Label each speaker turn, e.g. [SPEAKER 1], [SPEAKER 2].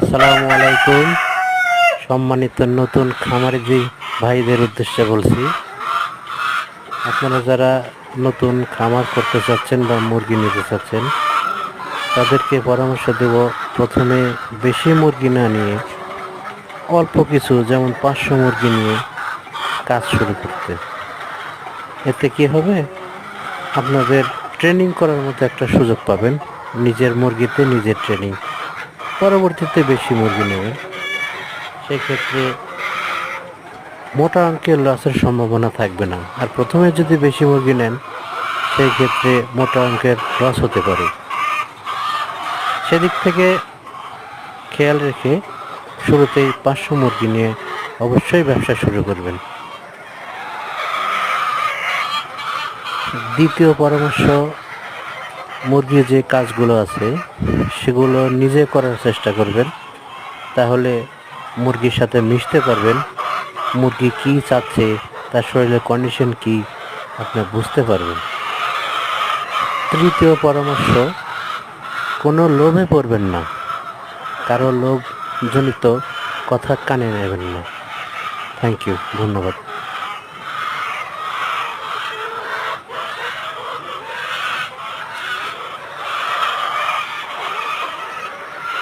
[SPEAKER 1] আসসালামু আলাইকুম। সম্মানিত নতুন খামারি ভাইদের উদ্দেশ্যে বলছি, আপনারা যারা নতুন খামার করতে চাচ্ছেন বা মুরগি নিতে চাচ্ছেন তাদেরকে পরামর্শ দেব, প্রথমে বেশি মুরগি না নিয়ে অল্প কিছু, যেমন 500 মুরগি নিয়ে কাজ শুরু করতে। এতে কি হবে, আপনাদের ট্রেনিং করার মতো একটা সুযোগ পাবেন। নিজের মুরগিতে নিজের ট্রেনিং, পরবর্তীতে বেশি মুরগি নেবেন। সেক্ষেত্রে মোটা অঙ্কের লসের সম্ভাবনা থাকবে না। আর প্রথমে যদি বেশি মুরগি নেন, সেই ক্ষেত্রে মোটা অঙ্কের লস হতে পারে। সেদিক থেকে খেয়াল রেখে শুরুতেই 500 মুরগি নিয়ে অবশ্যই ব্যবসা শুরু করবেন। দ্বিতীয় পরামর্শ, মুরগির যে কাজগুলো আছে সেগুলো নিজে করার চেষ্টা করবেন। তাহলে মুরগির সাথে মিশতে পারবেন, মুরগি কী চাচ্ছে, তার শরীরের কন্ডিশন কী আপনি বুঝতে পারবেন। তৃতীয় পরামর্শ, কোনো লোভে পড়বেন না, কারো লোভজনিত কথা কানে নেবেন না। থ্যাংক ইউ, ধন্যবাদ।